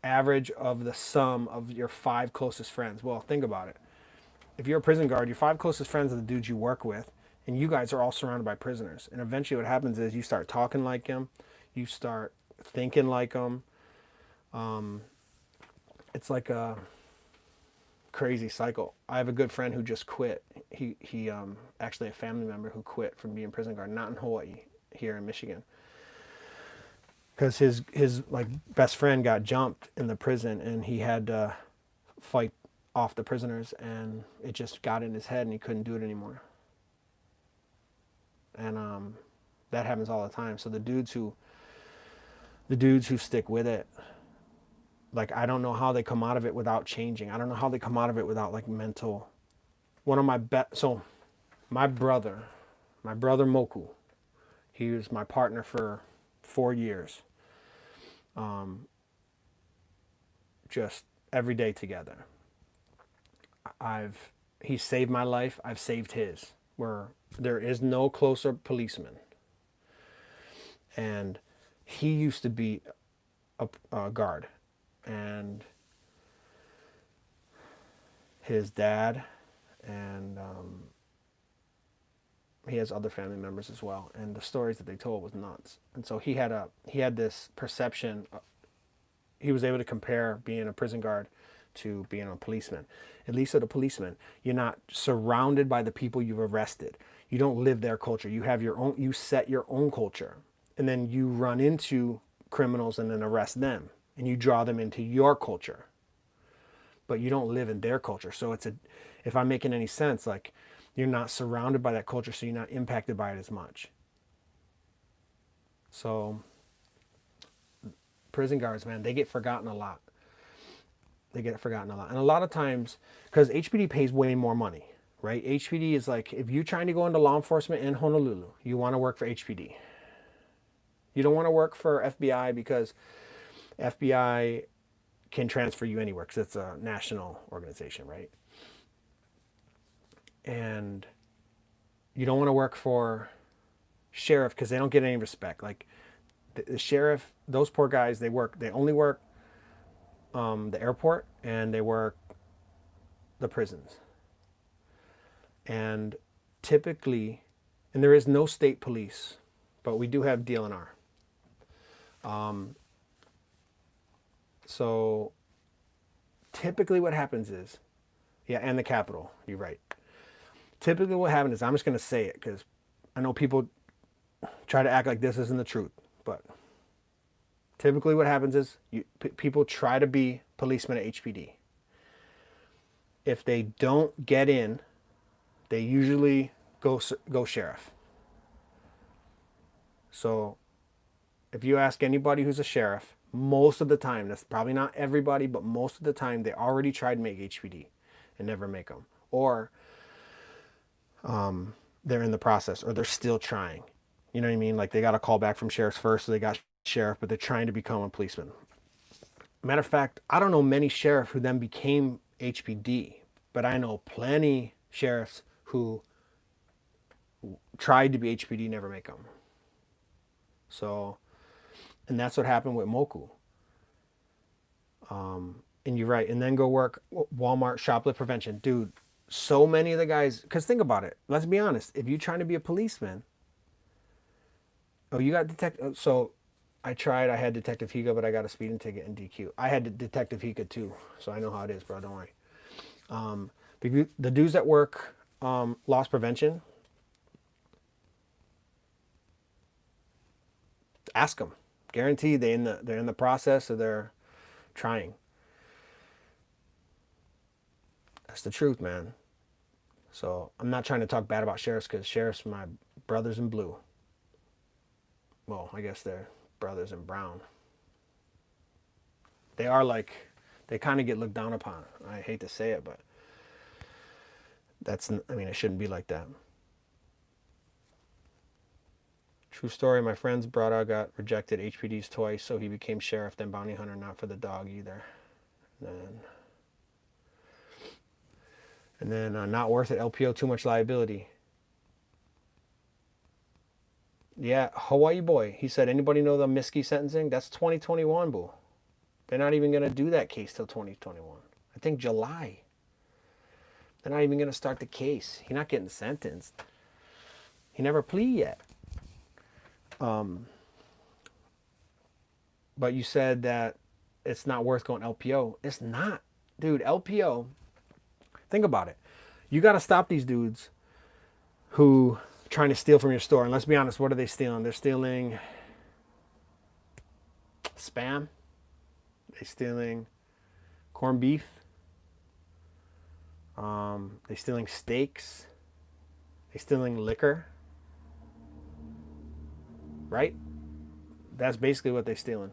average of the sum of your 5 closest friends. Well, think about it. If you're a prison guard, your 5 closest friends are the dudes you work with, and you guys are all surrounded by prisoners. And eventually what happens is you start talking like them, you start thinking like them. It's like a crazy cycle. I have a good friend who just quit. He actually a family member who quit from being prison guard, not in Hawaii, here in Michigan, because his like best friend got jumped in the prison, and he had to fight off the prisoners, and it just got in his head, and he couldn't do it anymore. And that happens all the time. So the dudes who stick with it, like, I don't know how they come out of it without changing. I don't know how they come out of it without like mental. One of my so my brother Moku, he was my partner for 4 years. Just every day together. He saved my life. I've saved his. Where there is no closer policeman. And he used to be a guard, and his dad, and he has other family members as well. And the stories that they told was nuts. And so he had this perception. He was able to compare being a prison guard to being a policeman. At least at a policeman, you're not surrounded by the people you've arrested. You don't live their culture. You have your own. You set your own culture, and then you run into criminals and then arrest them, and you draw them into your culture. But you don't live in their culture. So if I'm making any sense, like, you're not surrounded by that culture, so you're not impacted by it as much. So prison guards, man, they get forgotten a lot. And a lot of times, because HPD pays way more money, right? HPD is like, if you're trying to go into law enforcement in Honolulu, you want to work for HPD. You don't want to work for FBI, because FBI can transfer you anywhere because it's a national organization, right? And you don't want to work for sheriff because they don't get any respect. Like the sheriff, those poor guys, they only work the airport, and they work the prisons. And typically, and there is no state police, but we do have DLNR. So typically what happens is, yeah, and the Capitol, you're right. Typically what happens is, I'm just going to say it because I know people try to act like this isn't the truth, but typically what happens is people try to be policemen at HPD. If they don't get in, they usually go sheriff. So if you ask anybody who's a sheriff, most of the time, that's probably not everybody, but most of the time, they already tried to make HPD and never make them. Or they're in the process, or they're still trying. You know what I mean? Like, they got a call back from sheriffs first, so they got sheriff, but they're trying to become a policeman. Matter of fact, I don't know many sheriffs who then became HPD, but I know plenty sheriffs who tried to be HPD, never make them. So, and that's what happened with Moku. And you're right. And then go work Walmart shoplift prevention. Dude, so many of the guys, because think about it. Let's be honest. If you're trying to be a policeman, you got detective. So I had Detective Higa, but I got a speeding ticket and DQ. I had Detective Higa too. So I know how it is, bro. Don't worry. The dudes that work loss prevention, ask them. Guaranteed they're in the process, or they're trying. That's the truth, man. So I'm not trying to talk bad about sheriffs, because sheriffs are my brothers in blue. Well, I guess they're brothers in brown. They are like, they kind of get looked down upon. I hate to say it, but it shouldn't be like that. True story, my friend's brother got rejected HPDs twice, so he became sheriff, then bounty hunter, not for the dog either. And then not worth it, LPO, too much liability. Yeah, Hawaii boy, he said, anybody know the Miski sentencing? That's 2021, boo. They're not even going to do that case till 2021. I think July. They're not even going to start the case. He's not getting sentenced. He never plead yet. But you said that it's not worth going LPO. It's not. Dude, LPO, Think about it. You got to stop these dudes who are trying to steal from your store. And let's be honest, what are they stealing? They're stealing Spam. They're stealing corned beef. They're stealing steaks. They're stealing liquor. Right? That's basically what they're stealing.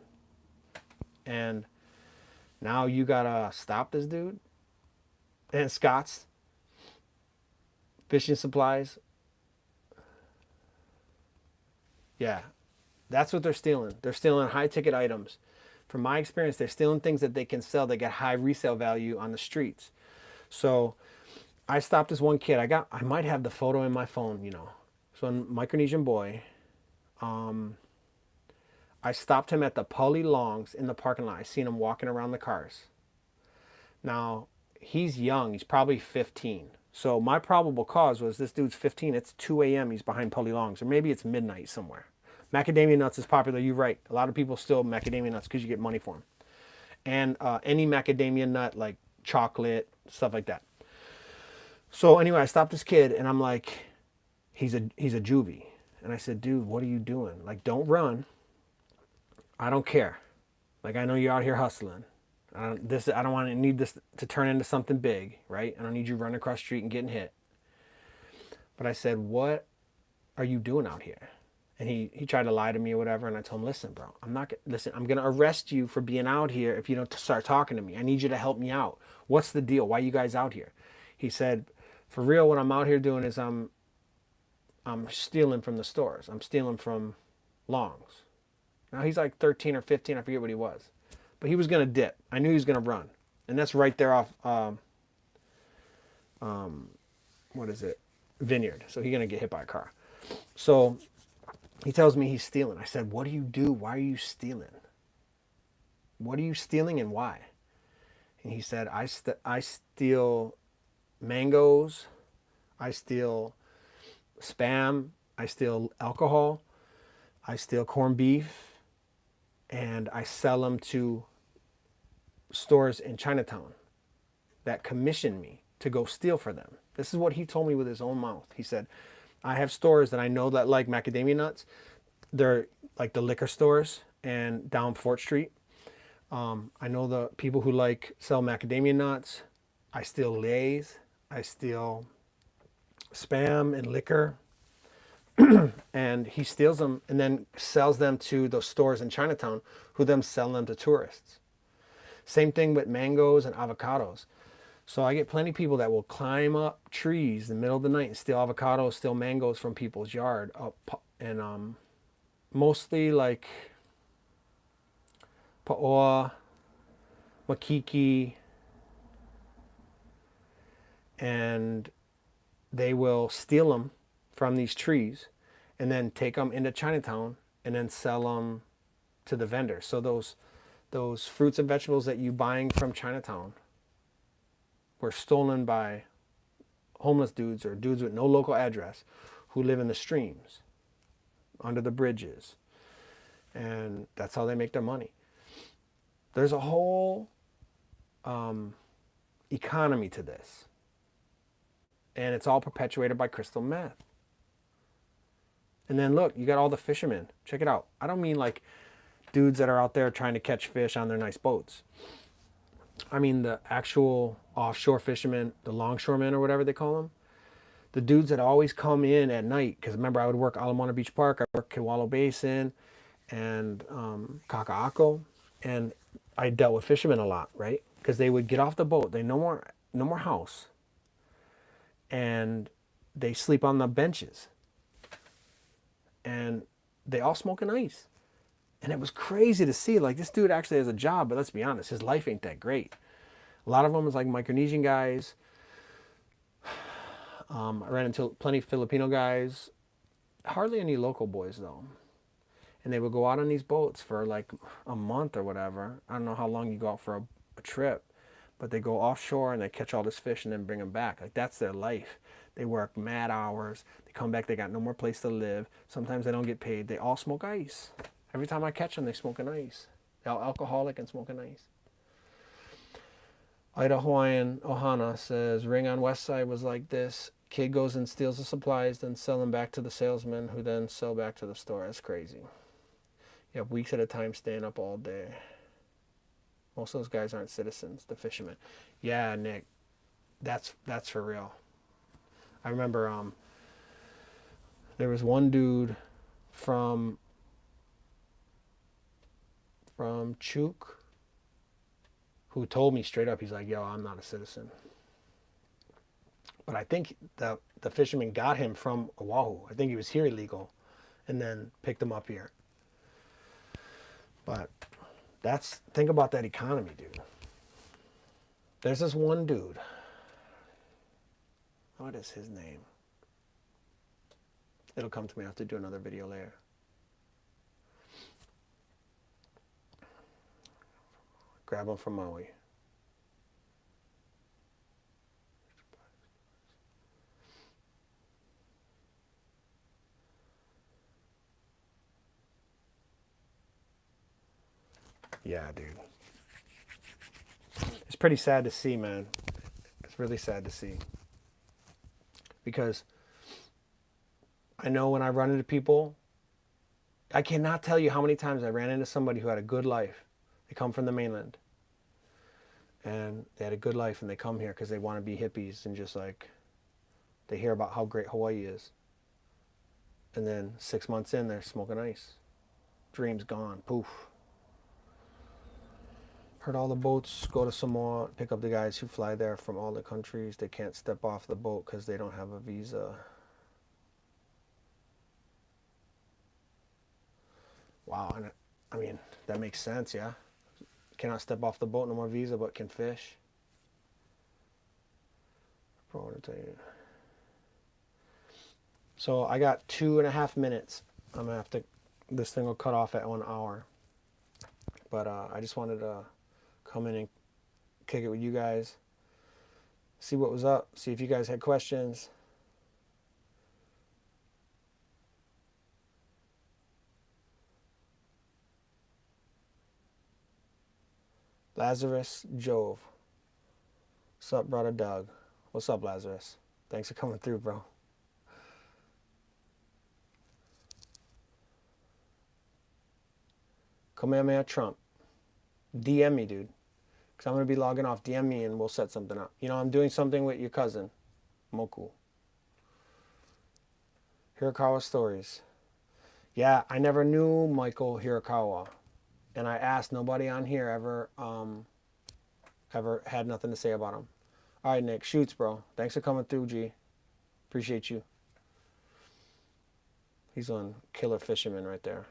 And now you gotta stop this dude. And Scott's fishing supplies. Yeah, that's what they're stealing. They're stealing high ticket items. From my experience, they're stealing things that they can sell that get high resale value on the streets. So I stopped this one kid. I might have the photo in my phone, you know. So a Micronesian boy. I stopped him at the Polly Longs in the parking lot. I seen him walking around the cars. Now, he's young. He's probably 15. So my probable cause was this dude's 15. It's 2 a.m. He's behind Polly Longs. Or maybe it's midnight somewhere. Macadamia nuts is popular. You're right. A lot of people steal macadamia nuts because you get money for them. And any macadamia nut, like chocolate, stuff like that. So anyway, I stopped this kid and I'm like, he's a juvie. And I said, dude, what are you doing? Like, don't run. I don't care. Like, I know you're out here hustling. I don't need this to turn into something big, right? I don't need you running across the street and getting hit. But I said, what are you doing out here? And he tried to lie to me or whatever. And I told him, listen, bro, I'm going to arrest you for being out here if you don't start talking to me. I need you to help me out. What's the deal? Why are you guys out here? He said, for real, what I'm out here doing is I'm stealing from the stores. I'm stealing from Longs. Now he's like 13 or 15. I forget what he was. But he was going to dip. I knew he was going to run. And that's right there off, what is it? Vineyard. So he's going to get hit by a car. So he tells me he's stealing. I said, what do you do? Why are you stealing? What are you stealing and why? And he said, I steal mangoes. I steal Spam. I steal alcohol. I steal corned beef. And I sell them to stores in Chinatown that commission me to go steal for them. This is what he told me with his own mouth. He said, I have stores that I know that like macadamia nuts. They're like the liquor stores and down Fort Street. I know the people who sell macadamia nuts. I steal Lays. I steal Spam and liquor. And he steals them and then sells them to those stores in Chinatown who then sell them to tourists. Same thing with mangoes and avocados. So I get plenty of people that will climb up trees in the middle of the night and steal avocados, steal mangoes from people's yard. And mostly like Paoa, Makiki, and they will steal them from these trees and then take them into Chinatown and then sell them to the vendors. So those fruits and vegetables that you buying from Chinatown were stolen by homeless dudes or dudes with no local address who live in the streams, under the bridges. And that's how they make their money. There's a whole economy to this. And it's all perpetuated by crystal meth. And then look, you got all the fishermen. Check it out. I don't mean like dudes that are out there trying to catch fish on their nice boats. I mean the actual offshore fishermen, the longshoremen or whatever they call them. The dudes that always come in at night. Because remember, I would work Ala Moana Beach Park. I worked Kewalo Basin and Kaka'ako. And I dealt with fishermen a lot, right? Because they would get off the boat. They no more house. And they sleep on the benches. And they all smoking ice. And it was crazy to see. Like, this dude actually has a job, but let's be honest, his life ain't that great. A lot of them is like Micronesian guys. I ran into plenty of Filipino guys. Hardly any local boys, though. And they would go out on these boats for like a month or whatever. I don't know how long you go out for a trip. But they go offshore and they catch all this fish and then bring them back. Like, that's their life. They work mad hours. They come back, they got no more place to live. Sometimes they don't get paid. They all smoke ice. Every time I catch them, they smoke an ice. They're all alcoholic and smoking ice. Ida Hawaiian Ohana says, ring on West Side was like this. Kid goes and steals the supplies, then sell them back to the salesman, who then sell back to the store. That's crazy. You have weeks at a time staying up all day. Most of those guys aren't citizens, the fishermen. Yeah, Nick, that's for real. I remember there was one dude from Chuk who told me straight up, he's like, yo, I'm not a citizen. But I think the fisherman got him from Oahu. I think he was here illegal and then picked him up here. But think about that economy, dude. There's this one dude. What is his name? It'll come to me. I have to do another video later. Grab him from Maui. Yeah, dude. It's pretty sad to see, man. It's really sad to see. Because I know when I run into people, I cannot tell you how many times I ran into somebody who had a good life. They come from the mainland. And they had a good life and they come here because they want to be hippies and just like, they hear about how great Hawaii is. And then 6 months in, they're smoking ice. Dreams gone. Poof. Heard all the boats go to Samoa, pick up the guys who fly there from all the countries. They can't step off the boat because they don't have a visa. Wow, and I mean, that makes sense, yeah? Cannot step off the boat, no more visa, but can fish. Bro, I want to tell you. So I got 2.5 minutes. I'm going to have to, this thing will cut off at 1 hour. But I just wanted to come in and kick it with you guys. See what was up. See if you guys had questions. Lazarus Jove. What's up, brother Doug? What's up, Lazarus? Thanks for coming through, bro. Kamehameha Trump. DM me, dude. Because I'm going to be logging off. DM me and we'll set something up. You know, I'm doing something with your cousin, Moku. Hirokawa stories. Yeah, I never knew Michael HIROKAWA. And I asked, nobody on here ever had nothing to say about him. All right, Nick, shoots, bro. Thanks for coming through, G. Appreciate you. He's on killer fisherman right there.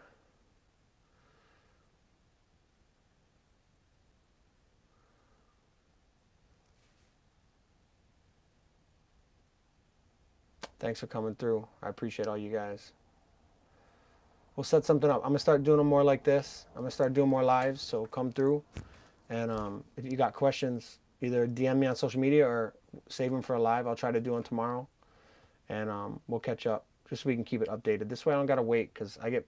Thanks for coming through. I appreciate all you guys. We'll set something up. I'm going to start doing them more like this. I'm going to start doing more lives, so come through. And if you got questions, either DM me on social media or save them for a live. I'll try to do them tomorrow. And we'll catch up just so we can keep it updated. This way I don't got to wait because I get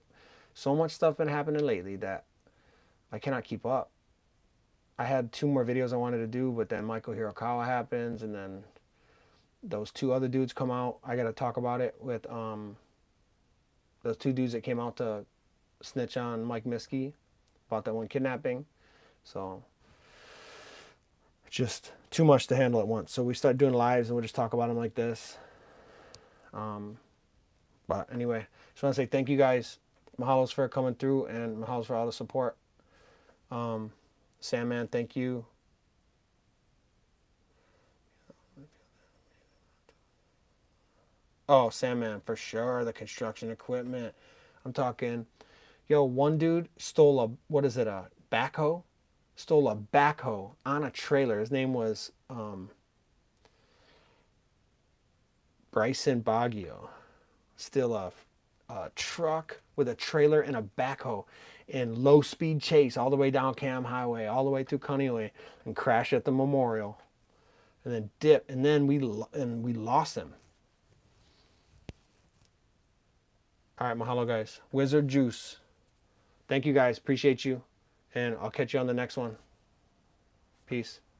so much stuff been happening lately that I cannot keep up. I had 2 more videos I wanted to do, but then Michael HIROKAWA happens, and then those 2 other dudes come out. I got to talk about it with those 2 dudes that came out to snitch on Mike Miskey about that one kidnapping. So just too much to handle at once. So we start doing lives and we'll just talk about them like this. But anyway, just want to say thank you guys. Mahalos for coming through and mahalos for all the support. Sandman, thank you. Oh, Sandman, for sure. The construction equipment. I'm talking, yo, one dude stole a backhoe? Stole a backhoe on a trailer. His name was Bryson Baggio. Still a truck with a trailer and a backhoe in low speed chase all the way down Cam Highway, all the way through Kaneohe, and crash at the memorial. And then dip, and then we lost him. All right, mahalo, guys. Wizard Juice. Thank you, guys. Appreciate you. And I'll catch you on the next one. Peace.